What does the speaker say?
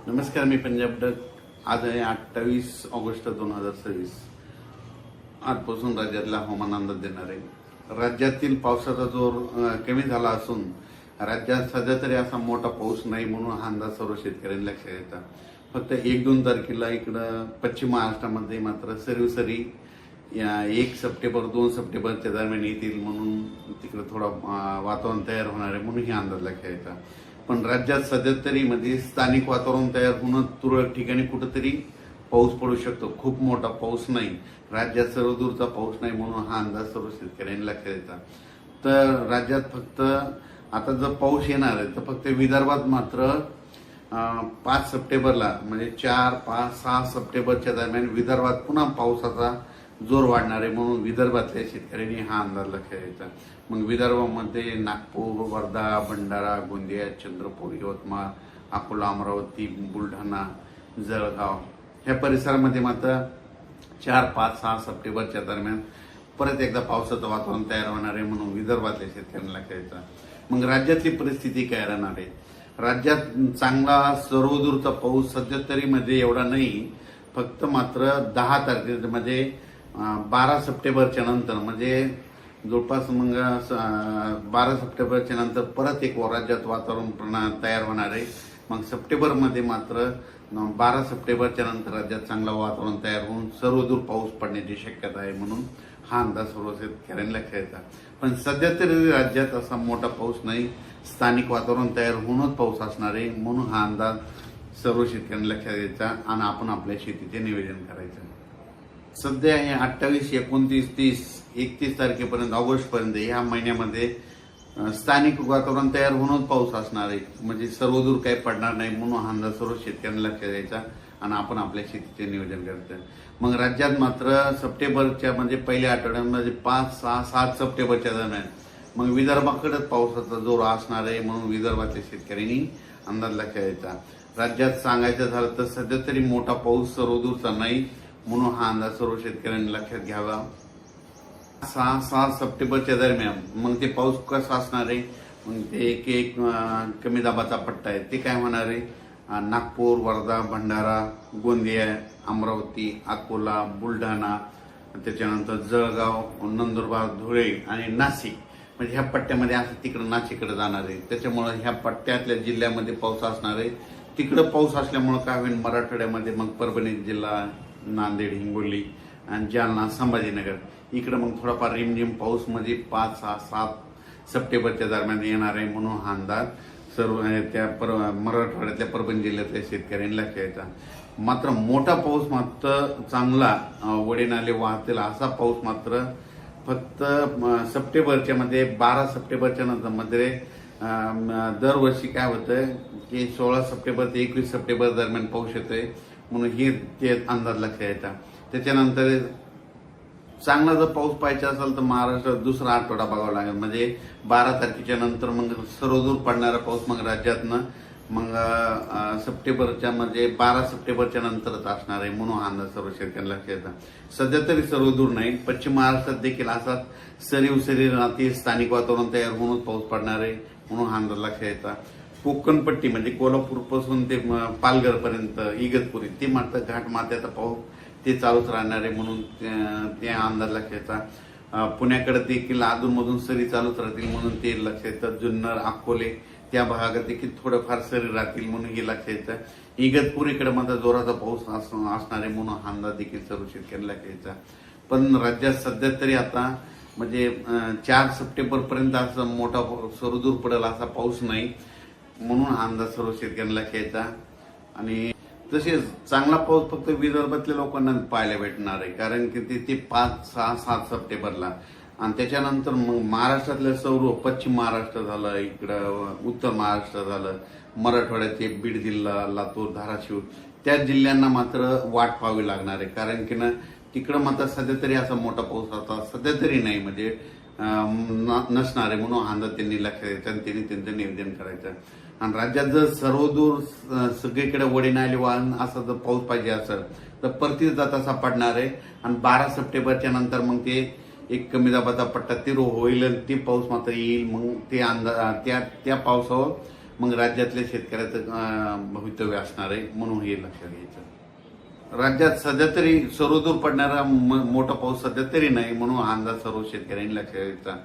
नमस्कार, मी पंजाब डक. आज आहे 28 ऑगस्ट 2026. आजपासून राज्यातला हवामान अंदाज देणार आहे. राज्यातील पावसाचा जोर कमी झाला असून राज्यात सध्या तरी असा मोठा पाऊस नाही, म्हणून हा अंदाज सर्व शेतकऱ्यांनी लक्षात येतात. फक्त 1-2 तारखेला इकडं पश्चिम महाराष्ट्रामध्ये मात्र सरी 1 सप्टेंबर 2 सप्टेंबरच्या दरम्यान येतील, म्हणून तिकडे थोडा वातावरण तयार होणार आहे, म्हणून हे अंदाज लक्षात येतात. पण राज्यात सध्या तरी म्हणजे स्थानिक वातावरण तयार होणं, तुरळक ठिकाणी कुठंतरी पाऊस पडू शकतो. खूप मोठा पाऊस नाही, राज्यात सर्वदूरचा पाऊस नाही, म्हणून हा अंदाज सर्व शेतकऱ्यांनी लक्षात येतात. तर राज्यात फक्त आता जर पाऊस येणार आहे तर फक्त विदर्भात मात्र 5 सप्टेंबरला म्हणजे 4, 5, 6 सप्टेंबरच्या दरम्यान विदर्भात पुन्हा पावसाचा जोर वाढणार आहे, म्हणून विदर्भातल्या शेतकऱ्यांनी हा अंदाज लक्षात यायचा. मग विदर्भामध्ये नागपूर, वर्धा, भंडारा, गोंदिया, चंद्रपूर, यवतमाळ, अकोला, अमरावती, बुलढाणा, जळगाव ह्या परिसरामध्ये मात्र 4, 5, 6 सप्टेंबरच्या दरम्यान परत एकदा पावसाचं वातावरण तयार होणार आहे, म्हणून विदर्भातल्या शेतकऱ्यांना लक्षात यायचा. मग राज्यातली परिस्थिती काय राहणार आहे? राज्यात चांगला सर्वदूरचा पाऊस सध्या तरी मध्ये एवढा नाही, फक्त मात्र 10 तारखेमध्ये 12 सप्टेंबरच्या नंतर म्हणजे जवळपास मग 12 सप्टेंबरच्या नंतर परत एक राज्यात वातावरण तयार होणार आहे. मग सप्टेंबरमध्ये मात्र 12 सप्टेंबरच्या नंतर राज्यात चांगलं वातावरण तयार होऊन सर्वदूर पाऊस पडण्याची शक्यता आहे, म्हणून हा अंदाज सर्व शेतकऱ्यांना लक्षात येतात. पण सध्या तरी राज्यात असा मोठा पाऊस नाही, स्थानिक वातावरण तयार होऊनच पाऊस असणार आहे, म्हणून हा अंदाज सर्व शेतकऱ्यांना लक्षात द्यायचा आणि आपण आपल्या शेतीचे नियोजन करायचं. सध्या हे 28, 29, 30, 31 तारखेपर्यंत ऑगस्टपर्यंत ह्या महिन्यामध्ये स्थानिक वातावरण तयार होऊनच पाऊस असणार आहे, म्हणजे सर्वदूर काही पडणार नाही, म्हणून हा अंदाज सर्व शेतकऱ्यांना लक्षात द्यायचा आणि आपण आपल्या शेतीचे नियोजन करायचं. मग राज्यात मात्र सप्टेंबरच्या म्हणजे पहिल्या आठवड्यामध्ये 5, 6, 7 सप्टेंबरच्या दरम्यान मग विदर्भाकडेच पावसाचा जोर असणार आहे, म्हणून विदर्भातल्या शेतकऱ्यांनी अंदाज लक्षात द्यायचा. राज्यात सांगायचं झालं तर सध्या तरी मोठा पाऊस सर्वदूरचा नाही, म्हणून हा अंदाज सर्व शेतकऱ्यांनी लक्षात घ्यावा. 6 सप्टेंबरच्या दरम्यान मग ते पाऊस कसा असणार आहे? मग ते एक कमी दाबाचा पट्टा आहे, ते काय होणार आहे? नागपूर, वर्धा, भंडारा, गोंदिया, अमरावती, अकोला, बुलढाणा, त्याच्यानंतर जळगाव, नंदुरबार, धुळे आणि नाशिक म्हणजे ह्या पट्ट्यामध्ये असं तिकडं नाशिककडे जाणार आहे. त्याच्यामुळे ह्या पट्ट्यातल्या जिल्ह्यामध्ये पाऊस असणार आहे. तिकडं पाऊस असल्यामुळे काय होईल, मराठवाड्यामध्ये मग परभणी जिल्हा, नांदेड, हिंगोली आणि जालना, संभाजीनगर इकडं मग थोडाफार रिमझिम पाऊस म्हणजे 5, 6, 7 सप्टेंबरच्या दरम्यान येणार आहे, म्हणून हा अंदाज सर्व त्या मराठवाड्यातल्या परभणी जिल्ह्यातल्या शेतकऱ्यांनी लक्षात यायचा. मात्र मोठा पाऊस मात्र चांगला वडे नाले वाहतील असा पाऊस मात्र फक्त सप्टेंबरच्या मध्ये 12 सप्टेंबरच्या नंतर मध्ये दरवर्षी काय होतं की 16 सप्टेंबर ते 21 सप्टेंबर दरम्यान पाऊस येतोय, म्हणून ही ते अंदाज लक्षात यायचा. त्याच्यानंतर चांगला जर पाऊस पाहिजे असेल तर महाराष्ट्रात दुसरा आठवडा बघावा लागेल, म्हणजे 12 तारखेच्या नंतर मग सर्वदूर पडणारा पाऊस मग राज्यातनं मग सप्टेंबरच्या म्हणजे 12 सप्टेंबरच्या नंतरच असणार आहे, म्हणून हा अंदाज सर्व शेतकऱ्यांना लक्षात येतात. सध्या तरी सर्वदूर नाही, पश्चिम महाराष्ट्रात देखील असाच सरी राहतील, स्थानिक वातावरण तयार होऊनच पाऊस पडणार आहे, म्हणून हा अंदाज लक्षात येतात. कोकणपट्टी म्हणजे कोल्हापूरपासून ते पालघरपर्यंत इगतपुरी ते मात्र घाट माथ्याचा पाऊस ते चालूच राहणार आहे, म्हणून ते अंदाज लक्षात येतात. पुण्याकडे देखील अधूनमधून सरी चालूच राहतील, म्हणून ते लक्षात येतं. जुन्नर, अकोले त्या भागात देखील थोडंफार सरी राहतील, म्हणून हे लक्षात येतं. इगतपुरीकडे मात्र जोराचा पाऊस असणार आहे, म्हणून हा अंदाज देखील सर्व शेतकऱ्यांना लक्षात यायचा. पण राज्यात सध्या तरी आता म्हणजे 4 सप्टेंबर पर्यंत असं मोठा सर्वदूर पडेल असा पाऊस नाही, म्हणून हा अंदाज सर्व शेतकऱ्यांना लक्षात यायचा. आणि तसेच चांगला पाऊस फक्त विदर्भातल्या लोकांना पाहायला भेटणार आहे, कारण की ते 5, 6, 7 सप्टेंबरला आणि त्याच्यानंतर मग महाराष्ट्रातल्या सर्व पश्चिम महाराष्ट्र झालं, इकडं उत्तर महाराष्ट्र झालं, मराठवाड्याचे बीड जिल्हा, लातूर, धाराशिव त्या जिल्ह्यांना मात्र वाट पाहावी लागणार आहे, कारण की ना तिकडं मात्र सध्या तरी असा मोठा पाऊस आता सध्या तरी नाही म्हणजे नसणार आहे, म्हणून अंदाज त्यांनी लक्षात द्यायचा आणि त्यांनी त्यांचं नियोजन करायचं. आणि राज्यात जर सर्वदूर सगळीकडे वडे नाले वाहन असा जर पाऊस पाहिजे असेल तर परतीच जात असा पडणार आहे. आणि 12 सप्टेंबरच्या नंतर मग ते एक कमी दाबाचा पट्टा ते होईल आणि ते पाऊस मात्र येईल, मग ते त्या पावसावर मग राज्यातल्या शेतकऱ्याचं भवितव्य असणार आहे, म्हणून हे लक्षात घ्यायचं. राज्यात सध्या तरी सर्वदूर पडणारा मोठा पाऊस सध्या तरी नाही, म्हणून हा अंदाज सर्व शेतकऱ्यांनी लक्षात घ्यायचा